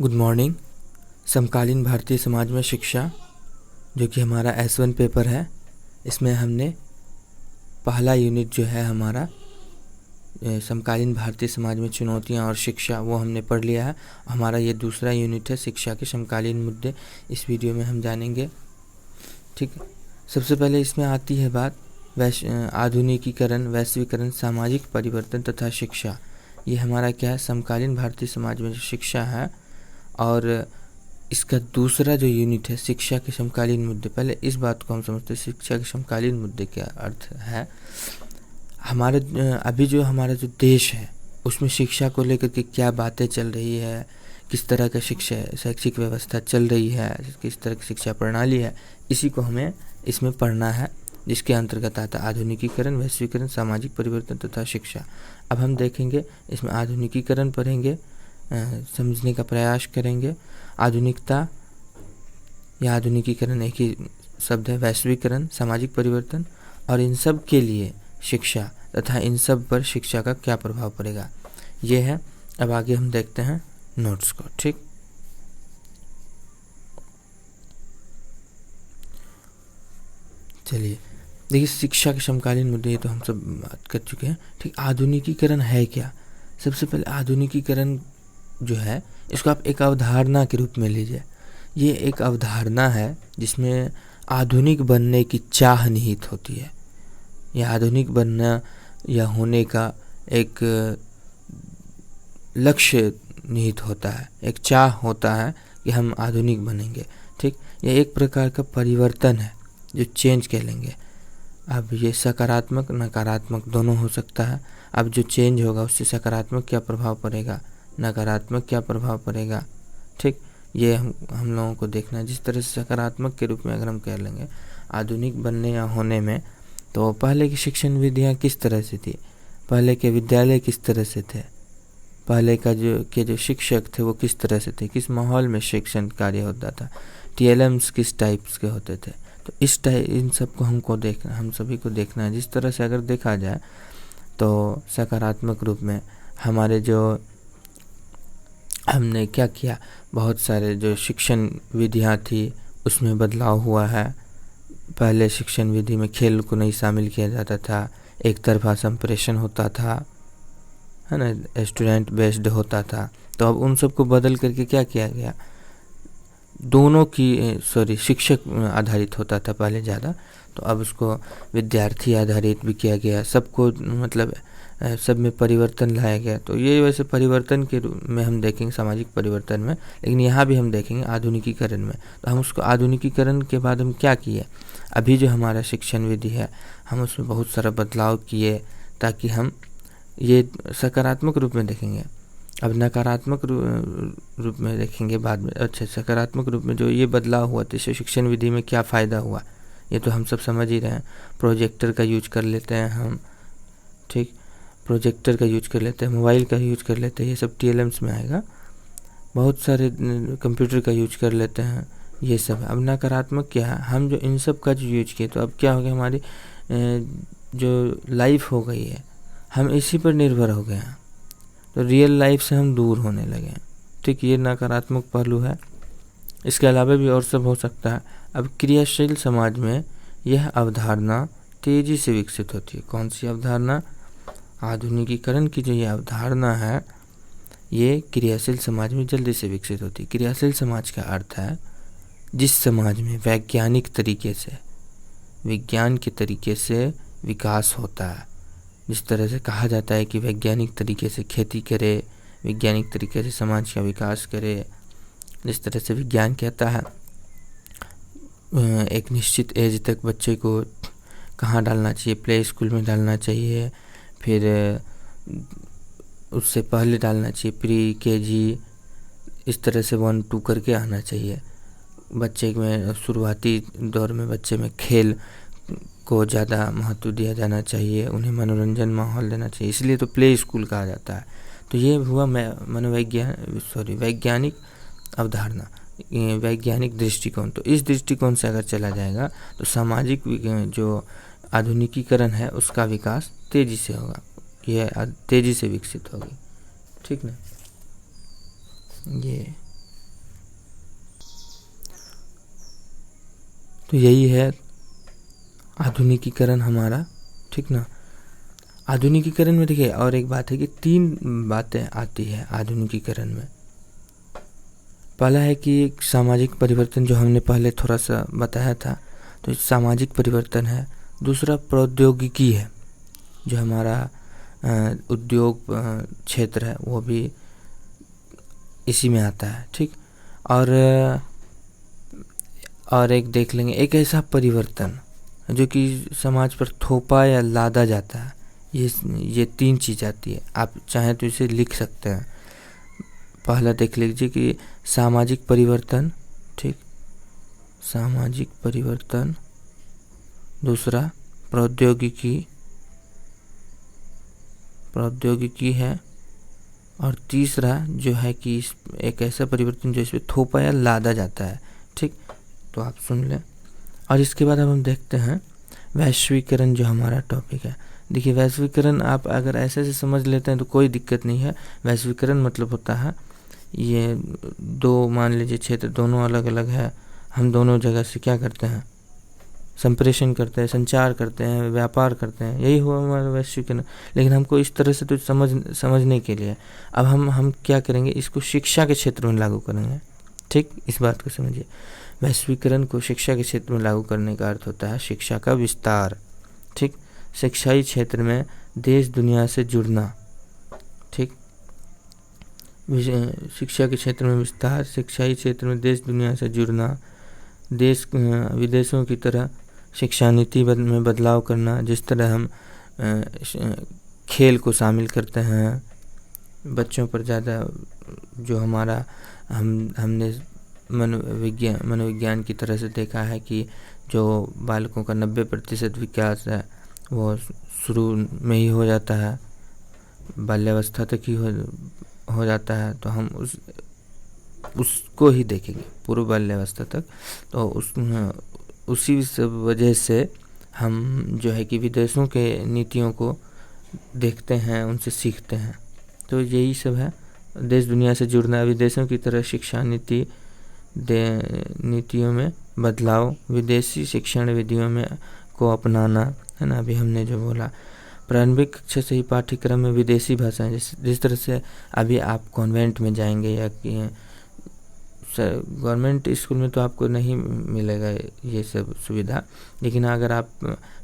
Good morning. समकालीन भारतीय समाज में शिक्षा, जो कि हमारा S1 पेपर है, इसमें हमने पहला यूनिट जो है हमारा समकालीन भारतीय समाज में चुनौतियां और शिक्षा, वो हमने पढ़ लिया है। हमारा ये दूसरा यूनिट है शिक्षा के समकालीन मुद्दे। इस वीडियो में हम जानेंगे। ठीक, सबसे पहले इसमें आती है बात आधुनिकीकरण, वैश्वीकरण, सामाजिक परिवर्तन तथा शिक्षा। ये हमारा क्या है, समकालीन भारतीय समाज में जो शिक्षा है, और इसका दूसरा जो यूनिट है शिक्षा के समकालीन मुद्दे। पहले इस बात को हम समझते हैं, शिक्षा के समकालीन मुद्दे क्या अर्थ है। हमारे अभी जो हमारा जो देश है उसमें शिक्षा को लेकर के क्या बातें चल रही है, किस तरह का शैक्षिक व्यवस्था चल रही है, किस तरह की शिक्षा प्रणाली है, इसी को हमें इसमें पढ़ना है, जिसके अंतर्गत आता है आधुनिकीकरण, वैश्वीकरण, सामाजिक परिवर्तन तथा शिक्षा। अब हम देखेंगे, इसमें आधुनिकीकरण पढ़ेंगे, समझने का प्रयास करेंगे। आधुनिकता या आधुनिकीकरण एक ही शब्द है, वैश्वीकरण, सामाजिक परिवर्तन, और इन सब के लिए शिक्षा तथा इन सब पर शिक्षा का क्या प्रभाव पड़ेगा, ये है। अब आगे हम देखते हैं नोट्स को। ठीक, चलिए देखिए, शिक्षा के समकालीन मुद्दे ये तो हम सब बात कर चुके हैं। ठीक, आधुनिकीकरण है क्या। सबसे पहले आधुनिकीकरण जो है, इसको आप एक अवधारणा के रूप में लीजिए। ये एक अवधारणा है जिसमें आधुनिक बनने की चाह निहित होती है। यह आधुनिक बनना या होने का एक लक्ष्य निहित होता है, एक चाह होता है कि हम आधुनिक बनेंगे। ठीक, यह एक प्रकार का परिवर्तन है जो चेंज कह लेंगे। अब ये सकारात्मक नकारात्मक दोनों हो सकता है। अब जो चेंज होगा उससे सकारात्मक क्या प्रभाव पड़ेगा, नकारात्मक क्या प्रभाव पड़ेगा। ठीक, ये हम लोगों को देखना है। जिस तरह से सकारात्मक के रूप में अगर हम कह लेंगे आधुनिक बनने या होने में, तो पहले की शिक्षण विधियाँ किस तरह से थी, पहले के विद्यालय किस तरह से थे, पहले का जो शिक्षक थे वो किस तरह से थे, किस माहौल में शिक्षण कार्य होता था, TLMs किस टाइप्स के होते थे। तो इन सब को हम सभी को देखना है। जिस तरह से अगर देखा जाए तो सकारात्मक रूप में हमारे जो हमने क्या किया, बहुत सारे जो शिक्षण विधियाँ थी उसमें बदलाव हुआ है। पहले शिक्षण विधि में खेल को नहीं शामिल किया जाता था, एक तरफा संप्रेषण होता था, है ना, स्टूडेंट बेस्ड होता था। तो अब उन सब को बदल करके क्या किया गया, दोनों की शिक्षक आधारित होता था पहले ज़्यादा, तो अब उसको विद्यार्थी आधारित भी किया गया। सबको मतलब सब में परिवर्तन लाया गया। तो ये वैसे परिवर्तन के रूप में हम देखेंगे, सामाजिक परिवर्तन में, लेकिन यहाँ भी हम देखेंगे आधुनिकीकरण में। तो हम उसको आधुनिकीकरण के बाद हम क्या किए, अभी जो हमारा शिक्षण विधि है हम उसमें बहुत सारा बदलाव किए, ताकि हम ये सकारात्मक रूप में देखेंगे। अब नकारात्मक रूप में देखेंगे बाद में। अच्छा, सकारात्मक रूप में जो ये बदलाव हुआ तो इससे शिक्षण विधि में क्या फ़ायदा हुआ, ये तो हम सब समझ ही रहे हैं। प्रोजेक्टर का यूज कर लेते हैं हम, ठीक, प्रोजेक्टर का यूज कर लेते हैं, मोबाइल का यूज कर लेते हैं, ये सब TLMs में आएगा। बहुत सारे कंप्यूटर का यूज कर लेते हैं, ये सब। अब नकारात्मक क्या है, हम जो इन सब का जो यूज किए, तो अब क्या हो गया, हमारी जो लाइफ हो गई है हम इसी पर निर्भर हो गए हैं, तो रियल लाइफ से हम दूर होने लगे हैं। ठीक, ये नकारात्मक पहलू है। इसके अलावा भी और सब हो सकता है। अब क्रियाशील समाज में यह अवधारणा तेजी से विकसित होती है। कौन सी अवधारणा, आधुनिकीकरण की जो ये अवधारणा है, ये क्रियाशील समाज में जल्दी से विकसित होती है। क्रियाशील समाज का अर्थ है जिस समाज में वैज्ञानिक तरीके से, विज्ञान के तरीके से विकास होता है। जिस तरह से कहा जाता है कि वैज्ञानिक तरीके से खेती करे, वैज्ञानिक तरीके से समाज का विकास करे। जिस तरह से विज्ञान कहता है एक निश्चित एज तक बच्चे को कहाँ डालना चाहिए, प्ले स्कूल में डालना चाहिए, फिर उससे पहले डालना चाहिए प्री KG, इस तरह से 1 2 करके आना चाहिए। बच्चे में शुरुआती दौर में बच्चे में खेल को ज़्यादा महत्व दिया जाना चाहिए, उन्हें मनोरंजन माहौल देना चाहिए, इसलिए तो प्ले स्कूल कहा जाता है। तो ये हुआ वैज्ञानिक अवधारणा, वैज्ञानिक दृष्टिकोण। तो इस दृष्टिकोण से अगर चला जाएगा तो सामाजिक जो आधुनिकीकरण है उसका विकास तेज़ी से होगा, यह तेज़ी से विकसित होगी। ठीक ना, ये तो यही है आधुनिकीकरण हमारा, ठीक ना। आधुनिकीकरण में देखिए और एक बात है कि 3 बातें आती है आधुनिकीकरण में। पहला है कि सामाजिक परिवर्तन, जो हमने पहले थोड़ा सा बताया था, तो सामाजिक परिवर्तन है। दूसरा प्रौद्योगिकी है, जो हमारा उद्योग क्षेत्र है वो भी इसी में आता है, ठीक। और एक देख लेंगे एक ऐसा परिवर्तन जो कि समाज पर थोपा या लादा जाता है। ये 3 चीज़ आती है, आप चाहें तो इसे लिख सकते हैं। पहला देख लीजिए कि सामाजिक परिवर्तन, ठीक, सामाजिक परिवर्तन। दूसरा प्रौद्योगिकी है। और तीसरा जो है कि एक ऐसा परिवर्तन जो इसमें थोपा या लादा जाता है, ठीक। तो आप सुन लें। और इसके बाद अब हम देखते हैं वैश्वीकरण, जो हमारा टॉपिक है। देखिए वैश्वीकरण आप अगर ऐसे समझ लेते हैं तो कोई दिक्कत नहीं है। वैश्वीकरण मतलब होता है ये 2 मान लीजिए क्षेत्र, दोनों अलग अलग है, हम दोनों जगह से क्या करते हैं, संप्रेषण करते हैं, संचार करते हैं, व्यापार करते हैं, यही हुआ हमारा वैश्वीकरण। लेकिन हमको इस तरह से तो समझने के लिए अब हम क्या करेंगे, इसको शिक्षा के क्षेत्र में लागू करेंगे, ठीक। इस बात को समझिए, वैश्वीकरण को शिक्षा के क्षेत्र में लागू करने का अर्थ होता है शिक्षा का विस्तार, ठीक। शिक्षाई क्षेत्र में देश दुनिया से जुड़ना, ठीक। शिक्षा के क्षेत्र में विस्तार, शिक्षाई क्षेत्र में देश दुनिया से जुड़ना, देश विदेशों की तरह शिक्षा नीति में बदलाव करना। जिस तरह हम खेल को शामिल करते हैं बच्चों पर ज़्यादा, जो हमारा हमने मनोविज्ञान की तरह से देखा है कि जो बालकों का 90% विकास है वो शुरू में ही हो जाता है, बाल्यावस्था तक ही हो जाता है। तो हम उसको ही देखेंगे पूर्व बाल्यावस्था तक। तो उसी सब वजह से हम जो है कि विदेशों के नीतियों को देखते हैं, उनसे सीखते हैं। तो यही सब है, देश दुनिया से जुड़ना, विदेशों की तरह शिक्षा नीतियों में बदलाव, विदेशी शिक्षण विधियों में को अपनाना, है ना। अभी हमने जो बोला प्रारंभिक कक्षा से ही पाठ्यक्रम में विदेशी भाषाएं, जिस तरह से अभी आप कॉन्वेंट में जाएंगे या कि गवर्नमेंट स्कूल में तो आपको नहीं मिलेगा ये सब सुविधा, लेकिन अगर आप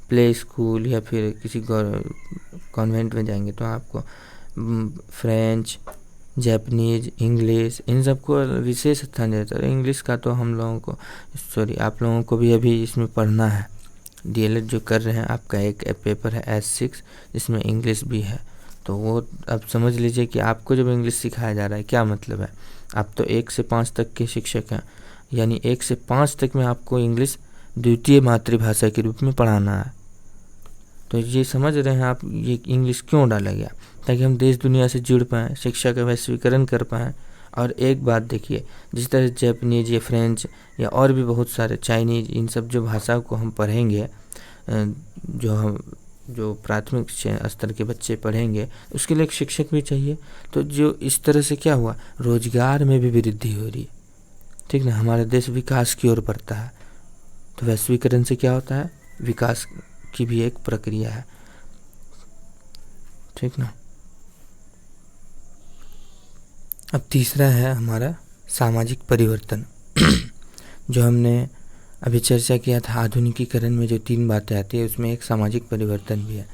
प्ले स्कूल या फिर किसी कॉन्वेंट में जाएंगे तो आपको फ्रेंच, जापानीज, इंग्लिश, इन सबको विशेष स्थान देता है। इंग्लिश का तो हम लोगों को आप लोगों को भी अभी इसमें पढ़ना है। डीएलएड जो कर रहे हैं, आपका एक पेपर है S6 जिसमें इंग्लिश भी है। तो वो अब समझ लीजिए कि आपको जब इंग्लिश सिखाया जा रहा है क्या मतलब है, आप तो 1 से 5 तक के शिक्षक हैं, यानी 1 से 5 तक में आपको इंग्लिश द्वितीय मातृभाषा के रूप में पढ़ाना है। तो ये समझ रहे हैं आप ये इंग्लिश क्यों डाला गया, ताकि हम देश दुनिया से जुड़ पाएँ, शिक्षा का वैश्वीकरण कर पाएँ। और एक बात देखिए, जिस तरह जापानीज या फ्रेंच या और भी बहुत सारे चाइनीज, इन सब जो भाषाओं को हम पढ़ेंगे, जो प्राथमिक स्तर के बच्चे पढ़ेंगे, उसके लिए एक शिक्षक भी चाहिए। तो जो इस तरह से क्या हुआ, रोजगार में भी वृद्धि हो रही है, ठीक ना। हमारा देश विकास की ओर बढ़ता है। तो वैश्वीकरण से क्या होता है, विकास की भी एक प्रक्रिया है, ठीक ना। अब तीसरा है हमारा सामाजिक परिवर्तन जो हमने अभी चर्चा किया था। आधुनिकीकरण में जो 3 बातें आती है उसमें एक सामाजिक परिवर्तन भी है।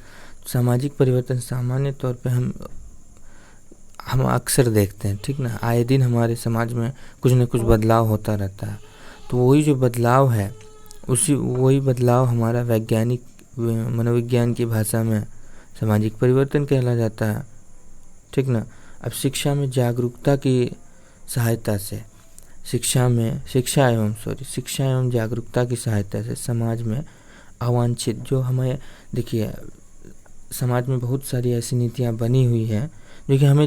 सामाजिक परिवर्तन सामान्य तौर पे हम अक्सर देखते हैं, ठीक ना। आए दिन हमारे समाज में कुछ न कुछ बदलाव होता रहता है। तो वही जो बदलाव है वही बदलाव हमारा वैज्ञानिक मनोविज्ञान की भाषा में सामाजिक परिवर्तन कहला जाता है, ठीक ना। अब शिक्षा में जागरूकता की सहायता से शिक्षा एवं जागरूकता की सहायता से समाज में अवांछित, जो हमें देखिए समाज में बहुत सारी ऐसी नीतियाँ बनी हुई हैं जो कि हमें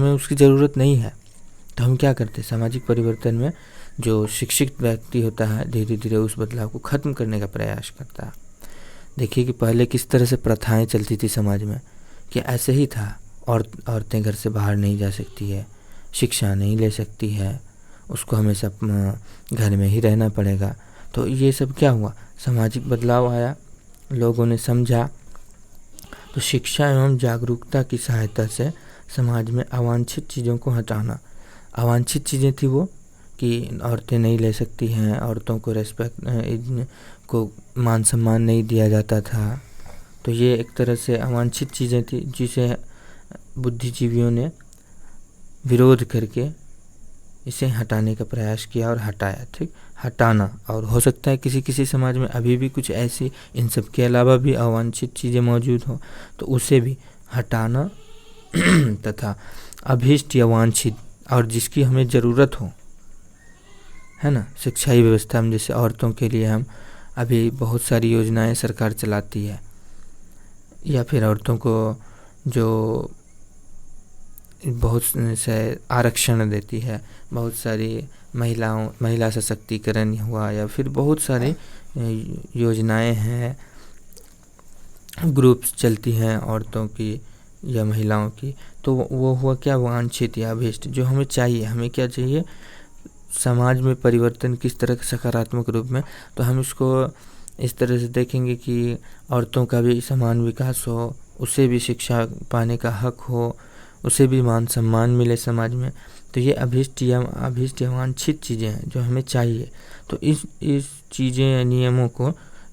उसकी ज़रूरत नहीं है। तो हम क्या करते हैं, सामाजिक परिवर्तन में जो शिक्षित व्यक्ति होता है धीरे धीरे उस बदलाव को ख़त्म करने का प्रयास करता है। देखिए कि पहले किस तरह से प्रथाएं चलती थी समाज में, कि ऐसे ही था, औरतें घर से बाहर नहीं जा सकती है, शिक्षा नहीं ले सकती है, उसको हमेशा घर में ही रहना पड़ेगा। तो ये सब क्या हुआ, सामाजिक बदलाव आया, लोगों ने समझा। तो शिक्षा एवं जागरूकता की सहायता से समाज में अवांछित चीज़ों को हटाना। अवांछित चीज़ें थी वो कि औरतें नहीं ले सकती हैं, औरतों को रेस्पेक्ट को मान सम्मान नहीं दिया जाता था। तो ये एक तरह से अवांछित चीज़ें थी जिसे बुद्धिजीवियों ने विरोध करके इसे हटाने का प्रयास किया और हटाया। ठीक, हटाना। और हो सकता है किसी किसी समाज में अभी भी कुछ ऐसी इन सब के अलावा भी अवांछित चीज़ें मौजूद हो, तो उसे भी हटाना तथा अभीष्ट या वांछित और जिसकी हमें ज़रूरत हो, है ना। शिक्षाई व्यवस्था में जैसे औरतों के लिए हम अभी बहुत सारी योजनाएं सरकार चलाती है, या फिर औरतों को जो बहुत से आरक्षण देती है, बहुत सारी महिला सशक्तिकरण हुआ, या फिर बहुत सारी योजनाएं हैं, ग्रुप्स चलती हैं औरतों की या महिलाओं की। तो वो हुआ क्या, वांछित या अभीष्ट, जो हमें चाहिए। हमें क्या चाहिए, समाज में परिवर्तन किस तरह के सकारात्मक रूप में। तो हम इसको इस तरह से देखेंगे कि औरतों का भी समान विकास हो, उसे भी शिक्षा पाने का हक हो, उसे भी मान सम्मान मिले समाज में। तो ये अभीष्ट या वांछित चीज़ें हैं जो हमें चाहिए। तो इस चीज़ें या नियमों को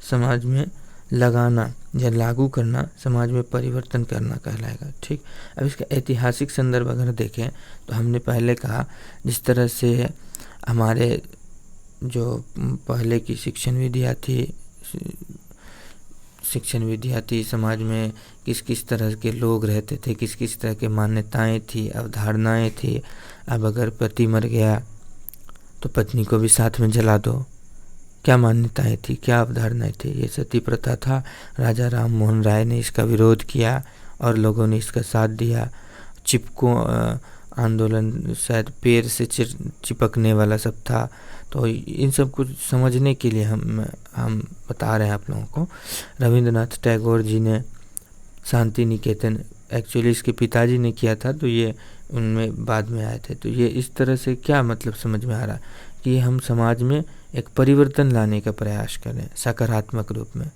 समाज में लगाना या लागू करना समाज में परिवर्तन करना कहलाएगा। ठीक, अब इसका ऐतिहासिक संदर्भ अगर देखें तो हमने पहले कहा जिस तरह से हमारे जो पहले की शिक्षण विधियाँ थी समाज में किस किस तरह के लोग रहते थे, किस किस तरह के मान्यताएं थी, अवधारणाएं थी। अब अगर पति मर गया तो पत्नी को भी साथ में जला दो, क्या मान्यताएं थी, क्या अवधारणाएं थी। ये सती प्रथा था। राजा राम मोहन राय ने इसका विरोध किया और लोगों ने इसका साथ दिया। चिपको आंदोलन शायद पैर से चिपकने वाला सब था। तो इन सब कुछ समझने के लिए हम बता रहे हैं आप लोगों को। रविंद्रनाथ टैगोर जी ने शांति निकेतन, एक्चुअली इसके पिताजी ने किया था, तो ये उनमें बाद में आए थे। तो ये इस तरह से क्या मतलब समझ में आ रहा कि हम समाज में एक परिवर्तन लाने का प्रयास करें सकारात्मक रूप में।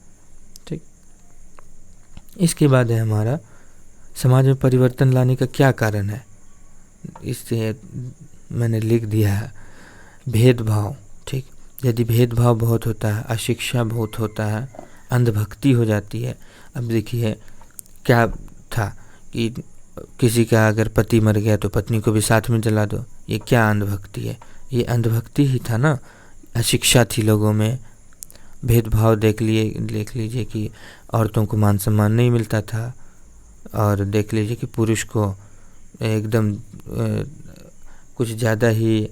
ठीक, इसके बाद है हमारा समाज में परिवर्तन लाने का क्या कारण है। इससे मैंने लिख दिया है भेदभाव। ठीक, यदि भेदभाव बहुत होता है, अशिक्षा बहुत होता है, अंधभक्ति हो जाती है। अब देखिए क्या था कि किसी का अगर पति मर गया तो पत्नी को भी साथ में जला दो, ये क्या अंधभक्ति है। ये अंधभक्ति ही था ना। अशिक्षा थी लोगों में, भेदभाव देख लीजिए कि औरतों को मान सम्मान नहीं मिलता था, और देख लीजिए कि पुरुष को एकदम कुछ ज़्यादा ही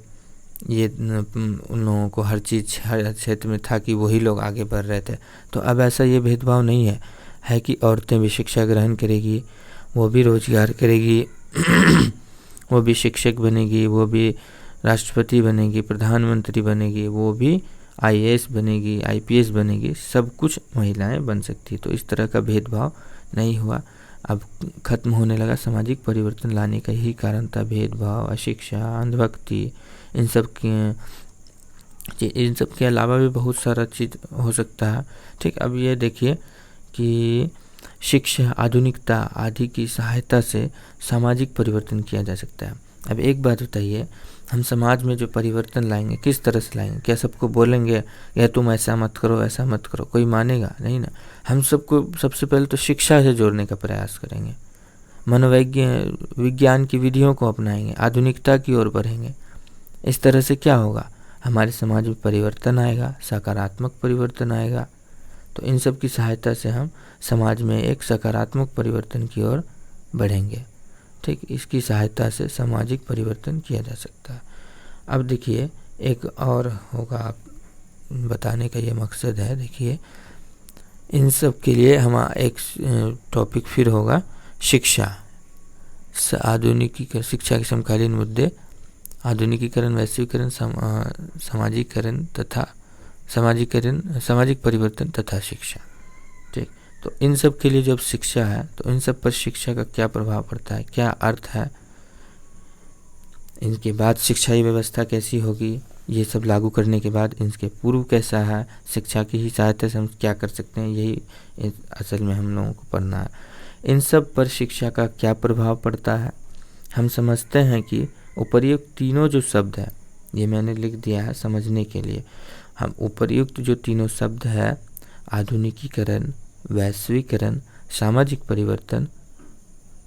ये उन लोगों को हर चीज़ हर क्षेत्र में था कि वही लोग आगे बढ़ रहे थे। तो अब ऐसा ये भेदभाव नहीं है कि औरतें भी शिक्षा ग्रहण करेगी, वो भी रोजगार करेगी, वो भी शिक्षक बनेगी, वो भी राष्ट्रपति बनेगी, प्रधानमंत्री बनेगी, वो भी IAS बनेगी, IPS बनेगी, सब कुछ महिलाएं बन सकती। तो इस तरह का भेदभाव नहीं हुआ, अब खत्म होने लगा। सामाजिक परिवर्तन लाने का यही कारण था, भेदभाव, अशिक्षा, अंधभक्ति, इन सब के अलावा भी बहुत सारा चीज़ हो सकता है। ठीक, अब ये देखिए कि शिक्षा, आधुनिकता आदि की सहायता से सामाजिक परिवर्तन किया जा सकता है। अब एक बात बताइए, हम समाज में जो परिवर्तन लाएंगे किस तरह से लाएंगे? क्या सबको बोलेंगे या तुम ऐसा मत करो, ऐसा मत करो? कोई मानेगा नहीं ना। हम सबको सबसे पहले तो शिक्षा से जोड़ने का प्रयास करेंगे, विज्ञान की विधियों को अपनाएंगे, आधुनिकता की ओर बढ़ेंगे। इस तरह से क्या होगा, हमारे समाज में परिवर्तन आएगा, सकारात्मक परिवर्तन आएगा। तो इन सब की सहायता से हम समाज में एक सकारात्मक परिवर्तन की ओर बढ़ेंगे। ठीक, इसकी सहायता से सामाजिक परिवर्तन किया जा सकता है। अब देखिए एक और होगा, आप बताने का ये मकसद है। देखिए इन सब के लिए हमारा एक टॉपिक फिर होगा शिक्षा, आधुनिकी शिक्षा के समकालीन मुद्दे, आधुनिकीकरण, वैश्वीकरण, सामाजिकरण तथा सामाजिक परिवर्तन तथा शिक्षा। ठीक, तो इन सब के लिए जब शिक्षा है तो इन सब पर शिक्षा का क्या प्रभाव पड़ता है, क्या अर्थ है, इनके बाद शिक्षा व्यवस्था कैसी होगी, ये सब लागू करने के बाद इनके पूर्व कैसा है, शिक्षा की ही सहायता से हम क्या कर सकते हैं, यही असल में हम लोगों को पढ़ना है। इन सब पर शिक्षा का क्या प्रभाव पड़ता है, हम समझते हैं कि उपर्युक्त तीनों जो शब्द है, ये मैंने लिख दिया है समझने के लिए। हम उपर्युक्त जो तीनों शब्द है, आधुनिकीकरण, वैश्वीकरण, सामाजिक परिवर्तन,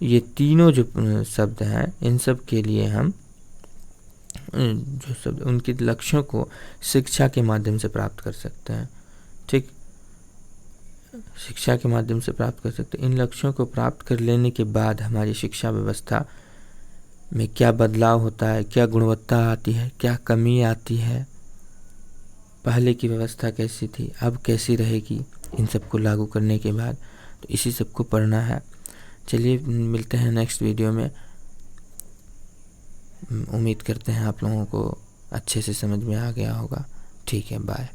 ये तीनों जो शब्द हैं, इन सब के लिए हम जो शब्द उनके लक्ष्यों को शिक्षा के माध्यम से प्राप्त कर सकते हैं। ठीक, शिक्षा के माध्यम से प्राप्त कर सकते हैं। इन लक्ष्यों को प्राप्त कर लेने के बाद हमारी शिक्षा व्यवस्था में क्या बदलाव होता है, क्या गुणवत्ता आती है, क्या कमी आती है, पहले की व्यवस्था कैसी थी, अब कैसी रहेगी, इन सबको लागू करने के बाद, तो इसी सबको पढ़ना है। चलिए मिलते हैं नेक्स्ट वीडियो में। उम्मीद करते हैं आप लोगों को अच्छे से समझ में आ गया होगा। ठीक है, बाय।